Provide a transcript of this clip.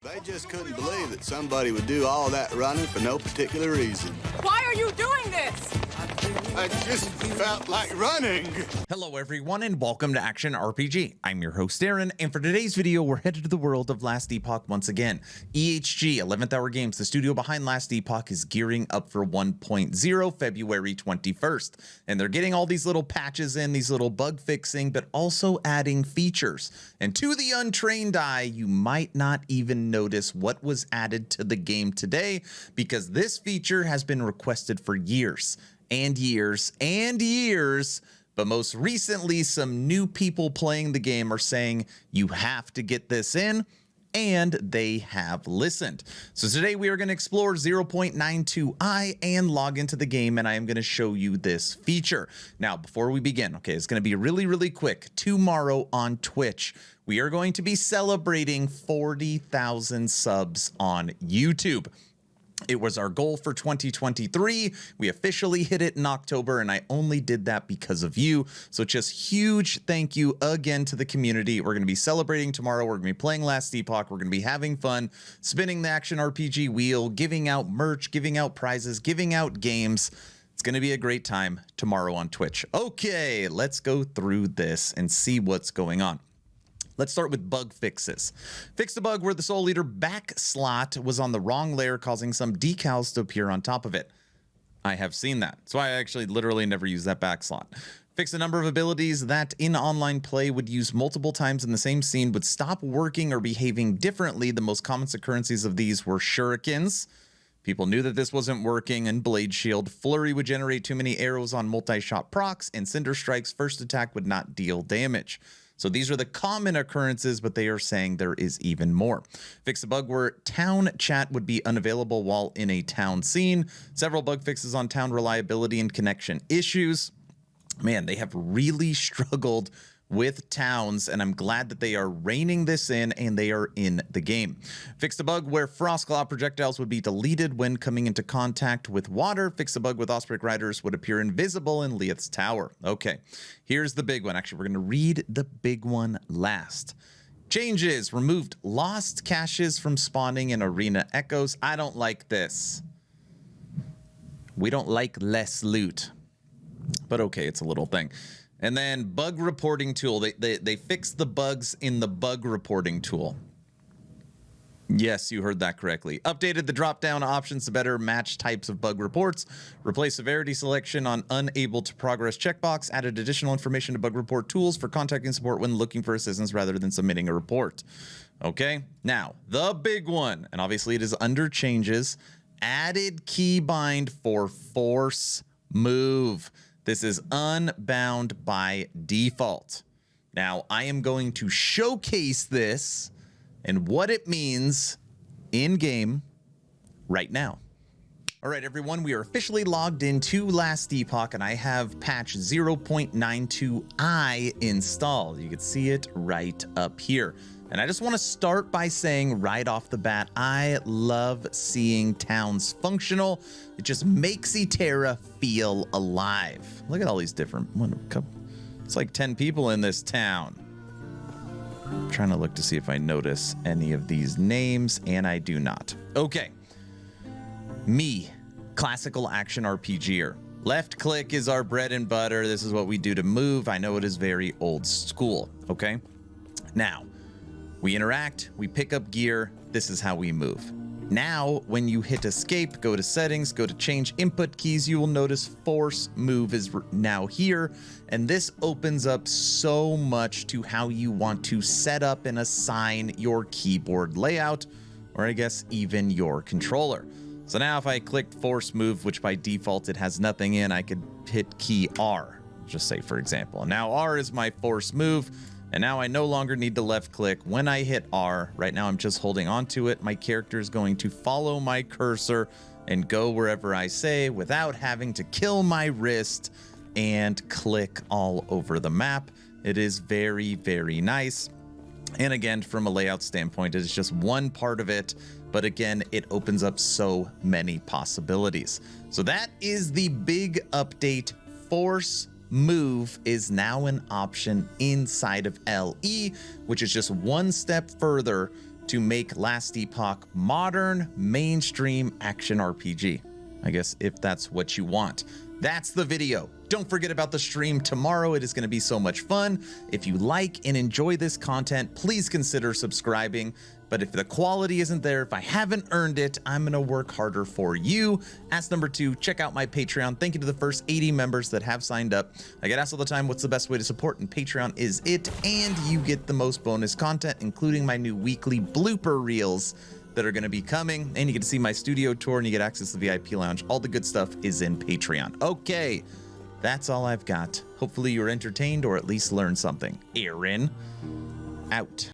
They just couldn't believe that somebody would do all that running for no particular reason. Why are you doing this? I just felt like running. Hello everyone and welcome to Action RPG. I'm your host Aaron, and for today's video we're headed to the world of Last Epoch once again. EHG 11th Hour Games, the studio behind Last Epoch, is gearing up for 1.0 February 21st, and they're getting all these little patches in, these little bug fixing, but also adding features. And to the untrained eye, you might not even notice what was added to the game today, because this feature has been requested for years and years and years. But most recently, some new people playing the game are saying you have to get this in, and they have listened. So today we are going to explore 0.92i and log into the game, and I am going to show you this feature. Now, before we begin, okay, it's going to be really quick. Tomorrow on Twitch, we are going to be celebrating 40,000 subs on YouTube. It was our goal for 2023. We officially hit it in October, and I only did that because of you. So just huge thank you again to the community. We're going to be celebrating tomorrow. We're going to be playing Last Epoch. We're going to be having fun, spinning the Action RPG wheel, giving out merch, giving out prizes, giving out games. It's going to be a great time tomorrow on Twitch. Okay, let's go through this and see what's going on. Let's start with bug fixes. Fixed a bug where the Soul Eater back slot was on the wrong layer, causing some decals to appear on top of it. I have seen that. So I actually literally never use that back slot. Fixed a number of abilities that in online play would use multiple times in the same scene would stop working or behaving differently. The most common occurrences of these were shurikens. People knew that this wasn't working, and Blade Shield. Flurry would generate too many arrows on multi-shot procs, and Cinder Strike's first attack would not deal damage. So these are the common occurrences, but they are saying there is even more. Fix a bug where town chat would be unavailable while in a town scene. Several bug fixes on town reliability and connection issues. Man, they have really struggled with towns, and I'm glad that they are reining this in and they are in the game. Fixed a bug where Frostclaw projectiles would be deleted when coming into contact with water. Fixed a bug with Osprey Riders would appear invisible in Leith's Tower. Okay, here's the big one. Actually, we're going to read the big one last. Changes. Removed lost caches from spawning in arena echoes. I don't like this. We don't like less loot. But okay, it's a little thing. And then bug reporting tool. They fixed the bugs in the bug reporting tool. Yes, you heard that correctly. Updated the drop-down options to better match types of bug reports. Replaced severity selection on unable to progress checkbox. Added additional information to bug report tools for contacting support when looking for assistance rather than submitting a report. Okay, now the big one, and obviously it is under changes. Added keybind for force move. This is unbound by default. Now, I am going to showcase this and what it means in-game right now. All right, everyone, we are officially logged into Last Epoch, and I have patch 0.92i installed. You can see it right up here. And I just want to start by saying right off the bat, I love seeing towns functional. It just makes Eterra feel alive. Look at all these different, it's like 10 people in this town. I'm trying to look to see if I notice any of these names, and I do not. Okay. Me, classical action RPGer. Left click is our bread and butter. This is what we do to move. I know it is very old school, okay? Now, we interact, we pick up gear, this is how we move. Now, when you hit escape, go to settings, go to change input keys, you will notice force move is now here, and this opens up so much to how you want to set up and assign your keyboard layout, or I guess even your controller. So now if I click force move, which by default it has nothing in, I could hit key R, just say for example. And now R is my force move. And now I no longer need to left click. When I hit R, right now I'm just holding onto it. My character is going to follow my cursor and go wherever I say without having to kill my wrist and click all over the map. It is very nice. And again, from a layout standpoint, it's just one part of it. But again, it opens up so many possibilities. So that is the big update. Force move is now an option inside of LE, which is just one step further to make Last Epoch modern mainstream action RPG. I guess if that's what you want. That's the video. Don't forget about the stream tomorrow. It is going to be so much fun. If you like and enjoy this content, please consider subscribing. But if the quality isn't there, if I haven't earned it, I'm going to work harder for you. As number 2, check out my Patreon. Thank you to the first 80 members that have signed up. I get asked all the time, what's the best way to support? And Patreon is it. And you get the most bonus content, including my new weekly blooper reels that are going to be coming, and you get to see my studio tour, and you get access to the VIP lounge. All the good stuff is in Patreon. Okay, that's all I've got. Hopefully you're entertained or at least learned something. Aaron, out.